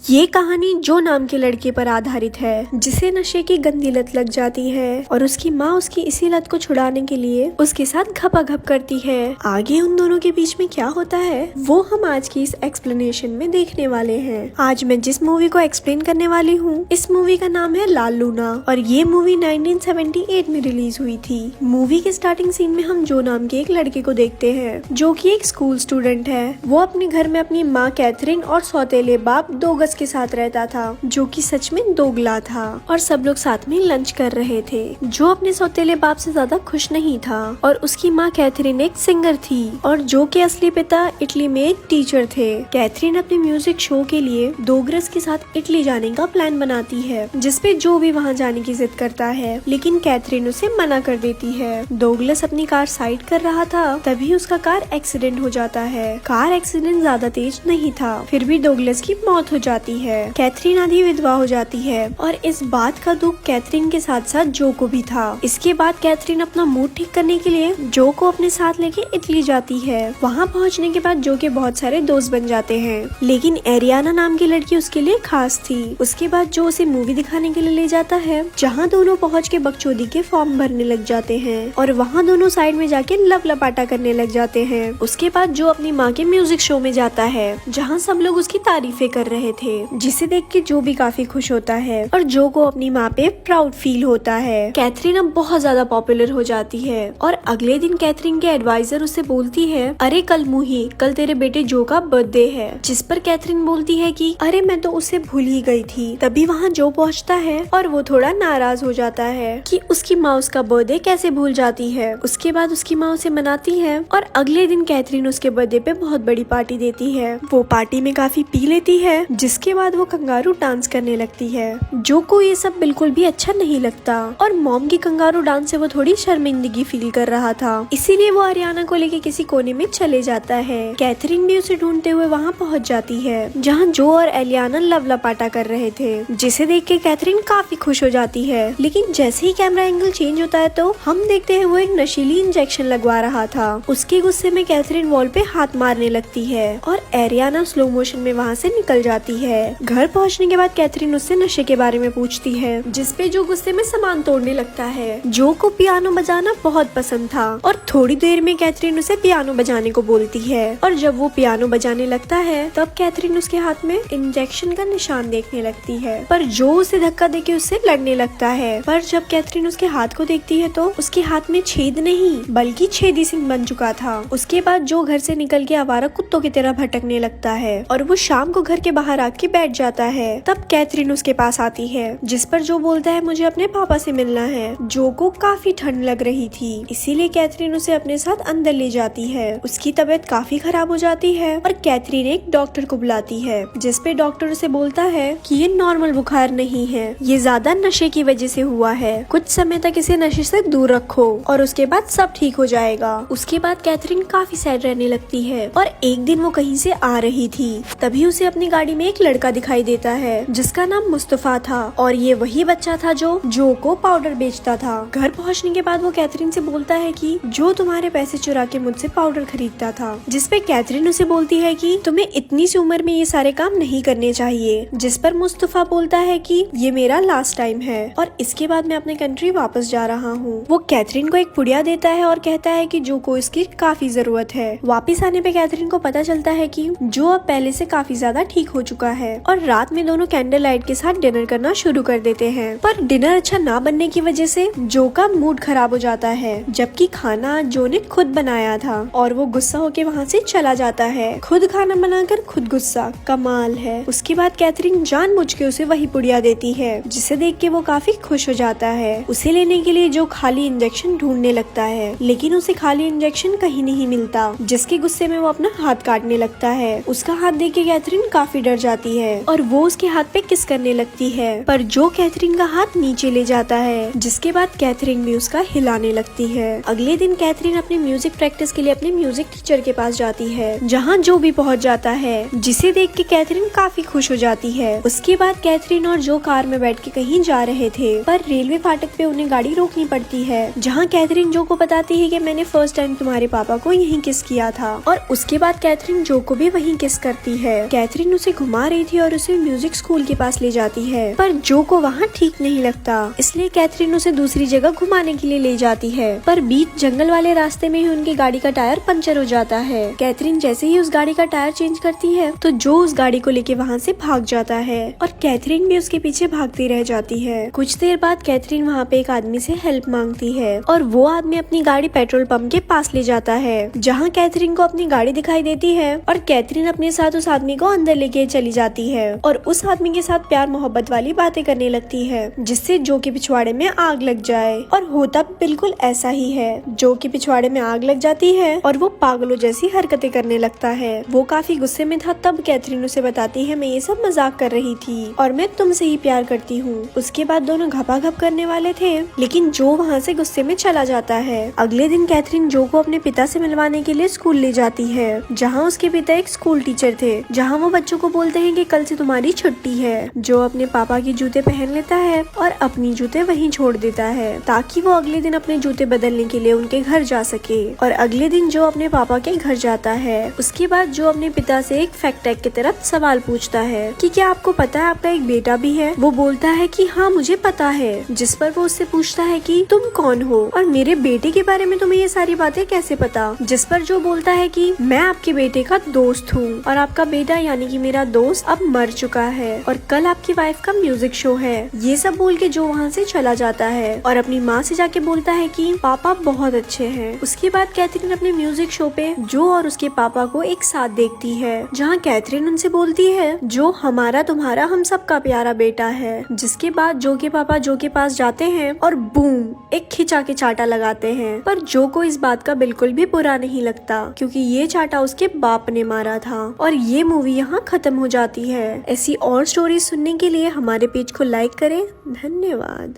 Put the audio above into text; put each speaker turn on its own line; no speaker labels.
ये कहानी जो नाम के लड़के पर आधारित है जिसे नशे की गंदी लत लग जाती है और उसकी माँ उसकी इसी लत को छुड़ाने के लिए उसके साथ घपाघप करती है। आगे उन दोनों के बीच में क्या होता है वो हम आज की इस एक्सप्लेनेशन में देखने वाले हैं। आज मैं जिस मूवी को एक्सप्लेन करने वाली हूँ इस मूवी का नाम है लाल लूना और ये मूवी 1978 में रिलीज हुई थी। मूवी के स्टार्टिंग सीन में हम जो नाम के एक लड़के को देखते हैं जो कि एक स्कूल स्टूडेंट है। वो अपने घर में अपनी माँ कैथरीन और सौतेले बाप दो गज के साथ रहता था जो कि सच में दोगला था और सब लोग साथ में लंच कर रहे थे। जो अपने सौतेले बाप से ज्यादा खुश नहीं था और उसकी माँ कैथरीन एक सिंगर थी और जो के असली पिता इटली में एक टीचर थे। कैथरीन अपने म्यूजिक शो के लिए डोगरस के साथ इटली जाने का प्लान बनाती है जिसपे जो भी वहाँ जाने की जिद करता है लेकिन कैथरीन उसे मना कर देती है। डोगलस अपनी कार साइड कर रहा था तभी उसका कार एक्सीडेंट हो जाता है। कार एक्सीडेंट ज्यादा तेज नहीं था फिर भी डोगलस की मौत हो जाती है। कैथरीन आधी विधवा हो जाती है और इस बात का दुख कैथरीन के साथ साथ जो को भी था। इसके बाद कैथरीन अपना मूड ठीक करने के लिए जो को अपने साथ लेके इटली जाती है। वहाँ पहुँचने के बाद जो के बहुत सारे दोस्त बन जाते हैं लेकिन एरियाना नाम की लड़की उसके लिए खास थी। उसके बाद जो उसे मूवी दिखाने के लिए ले जाता है जहाँ दोनों पहुँच के बकचोदी के फॉर्म भरने लग जाते हैं और वहाँ दोनों साइड में जाके लव लपाटा करने लग जाते हैं। उसके बाद जो अपनी माँ के म्यूजिक शो में जाता है जहाँ सब लोग उसकी तारीफें कर रहे थे जिसे देख के जो भी काफी खुश होता है और जो को अपनी माँ पे प्राउड फील होता है। कैथरीन अब बहुत ज्यादा पॉपुलर हो जाती है और अगले दिन कैथरीन के एडवाइजर उसे बोलती है अरे कल मुही कल तेरे बेटे जो का बर्थडे है। जिस पर कैथरीन बोलती है कि अरे मैं तो उसे भूल ही गई थी। तभी वहाँ जो पहुँचता है और वो थोड़ा नाराज हो जाता है कि उसकी माँ उसका बर्थडे कैसे भूल जाती है। उसके बाद उसकी माँ उसे मनाती है और अगले दिन कैथरीन उसके बर्थडे पे बहुत बड़ी पार्टी देती है। वो पार्टी में काफी पी लेती है जिसके बाद वो कंगारू डांस करने लगती है। जो को ये सब बिल्कुल भी अच्छा नहीं लगता और मॉम की कंगारू डांस से वो थोड़ी शर्मिंदगी फील कर रहा था इसीलिए वो अरियाना को लेके किसी कोने में चले जाता है। कैथरीन भी उसे ढूंढते हुए वहाँ पहुँच जाती है जहाँ जो और एलियाना लव लपाटा कर रहे थे जिसे देख के कैथरीन काफी खुश हो जाती है। लेकिन जैसे ही कैमरा एंगल चेंज होता है तो हम देखते हैं वो एक नशीली इंजेक्शन लगवा रहा था। उसके गुस्से में कैथरीन वॉल पे हाथ मारने लगती है और एरियाना स्लो मोशन में वहाँ से निकल जाती है। घर पहुंचने के बाद कैथरीन उससे नशे के बारे में पूछती है जिसपे जो गुस्से में सामान तोड़ने लगता है। जो को पियानो बजाना बहुत पसंद था और थोड़ी देर में कैथरीन उसे पियानो बजाने को बोलती है और जब वो पियानो बजाने लगता है तब कैथरीन उसके हाथ में इंजेक्शन का निशान देखने लगती है पर जो उसे धक्का देके उससे लड़ने लगता है। पर जब कैथरीन उसके हाथ को देखती है तो उसके हाथ में छेद नहीं बल्कि छेदी सिंह बन चुका था। उसके बाद जो घर से निकल के आवारा कुत्तों की तरह भटकने लगता है और वो शाम को घर के बाहर आके बैठ जाता है। तब कैथरीन उसके पास आती है जिस पर जो बोलता है मुझे अपने पापा से मिलना है। जो को काफी ठंड लग रही थी इसीलिए कैथरीन उसे अपने साथ अंदर ले जाती है। उसकी तबीयत काफी खराब हो जाती है और कैथरीन एक डॉक्टर को बुलाती है जिस पे डॉक्टर उसे बोलता है कि ये नॉर्मल बुखार नहीं है ये ज्यादा नशे की वजह से हुआ है। कुछ समय तक इसे नशे से दूर रखो और उसके बाद सब ठीक हो जाएगा। उसके बाद कैथरीन काफी सैड रहने लगती है और एक दिन वो कहीं से आ रही थी तभी उसे अपनी गाड़ी में एक लड़का दिखाई देता है जिसका नाम मुस्तफा था और ये वही बच्चा था जो को पाउडर बेचता था। घर पहुंचने के बाद वो कैथरीन से बोलता है कि जो तुम्हारे पैसे चुरा के मुझसे पाउडर खरीदता था। जिसपे कैथरीन उसे बोलती है कि तुम्हें इतनी सी उम्र में ये सारे काम नहीं करने चाहिए। जिस पर मुस्तफा बोलता है कि ये मेरा लास्ट टाइम है और इसके बाद मैं अपने कंट्री वापस जा रहा हूँ। वो कैथरीन को एक पुड़िया देता है और कहता है कि जो को इसकी काफी जरूरत है। वापिस आने पे कैथरीन को पता चलता है कि जो अब पहले से काफी ज्यादा ठीक हो चुका है और रात में दोनों कैंडल लाइट के साथ डिनर करना शुरू कर देते हैं। पर डिनर अच्छा ना बनने की वजह से जो का मूड खराब हो जाता है जबकि खाना जो ने खुद बनाया था और वो गुस्सा होके वहाँ से चला जाता है। खुद खाना बनाकर खुद गुस्सा, कमाल है। उसके बाद कैथरीन जानबूझ के उसे वही पुड़िया देती है जिसे देख के वो काफी खुश हो जाता है। उसे लेने के लिए जो खाली इंजेक्शन ढूंढने लगता है लेकिन उसे खाली इंजेक्शन कहीं नहीं मिलता जिसके गुस्से में वो अपना हाथ काटने लगता है। उसका हाथ देख के कैथरीन काफी डर जाती है और वो उसके हाथ पे किस करने लगती है पर जो कैथरीन का हाथ नीचे ले जाता है जिसके बाद कैथरीन भी उसका हिलाने लगती है। अगले दिन कैथरीन अपनी म्यूजिक प्रैक्टिस के लिए अपने म्यूजिक टीचर के पास जाती है जहाँ जो भी पहुँच जाता है जिसे देख के कैथरीन काफी खुश हो जाती है। उसके बाद कैथरीन और जो कार में बैठ के कहीं जा रहे थे पर रेलवे फाटक पे उन्हें गाड़ी रोकनी पड़ती है जहाँ कैथरीन जो को बताती है कि मैंने फर्स्ट टाइम तुम्हारे पापा को यहीं किस किया था और उसके बाद कैथरीन जो को भी वहीं किस करती है। कैथरीन उसे घुमा रही रही थी और उसे म्यूजिक स्कूल के पास ले जाती है, पर जो को वहाँ ठीक नहीं लगता, इसलिए कैथरीन उसे दूसरी जगह घुमाने के लिए ले जाती है। पर बीच जंगल वाले रास्ते में ही उनकी गाड़ी का टायर पंचर हो जाता है। कैथरीन जैसे ही उस गाड़ी का टायर चेंज करती है तो जो उस गाड़ी को लेके वहाँ से भाग जाता है और कैथरीन भी उसके पीछे भागती रह जाती है। कुछ देर बाद कैथरीन वहाँ पे एक आदमी से हेल्प मांगती है और वो आदमी अपनी गाड़ी पेट्रोल पंप के पास ले जाता है, जहाँ कैथरीन को अपनी गाड़ी दिखाई देती है और कैथरीन अपने साथ उस आदमी को अंदर लेके चली जाती है और उस आदमी के साथ प्यार मोहब्बत वाली बातें करने लगती है, जिससे जो के पिछवाड़े में आग लग जाए। और होता बिल्कुल ऐसा ही है, जो के पिछवाड़े में आग लग जाती है और वो पागलों जैसी हरकतें करने लगता है। वो काफी गुस्से में था, तब कैथरीन उसे बताती है मैं ये सब मजाक कर रही थी और मैं तुमसे ही प्यार करती हूँ। उसके बाद दोनों घपाघप करने वाले थे, लेकिन जो वहाँ से गुस्से में चला जाता है। अगले दिन कैथरीन जो को अपने पिता से मिलवाने के लिए स्कूल ले जाती है, जहाँ उसके पिता एक स्कूल टीचर थे, जहाँ वो बच्चों को बोलते हैं कि कल से तुम्हारी छुट्टी है। जो अपने पापा के जूते पहन लेता है और अपनी जूते वहीं छोड़ देता है ताकि वो अगले दिन अपने जूते बदलने के लिए उनके घर जा सके। और अगले दिन जो अपने पापा के घर जाता है, उसके बाद जो अपने पिता से एक फैक्ट टैग की तरफ सवाल पूछता है कि क्या आपको पता है आपका एक बेटा भी है। वो बोलता है कि हाँ मुझे पता है, जिस पर वो उससे पूछता है कि तुम कौन हो और मेरे बेटे के बारे में तुम्हें ये सारी बातें कैसे पता। जिस पर जो बोलता है कि मैं आपके बेटे का दोस्त हूँ और आपका बेटा यानी कि मेरा दोस्त अब मर चुका है और कल आपकी वाइफ का म्यूजिक शो है। ये सब बोल के जो वहाँ से चला जाता है और अपनी माँ से जाके बोलता है कि पापा बहुत अच्छे हैं। उसके बाद कैथरीन अपने म्यूजिक शो पे जो और उसके पापा को एक साथ देखती है, जहाँ कैथरीन उनसे बोलती है जो हमारा तुम्हारा हम सबका प्यारा बेटा है। जिसके बाद जो के पापा जो के पास जाते हैं और बूम एक खिंचा के चाटा लगाते हैं, पर जो को इस बात का बिल्कुल भी बुरा नहीं लगता क्योंकि ये चाटा उसके बाप ने मारा था। और ये मूवी यहाँ खत्म हो जाती है। ऐसी और स्टोरी सुनने के लिए हमारे पेज को लाइक करें। धन्यवाद।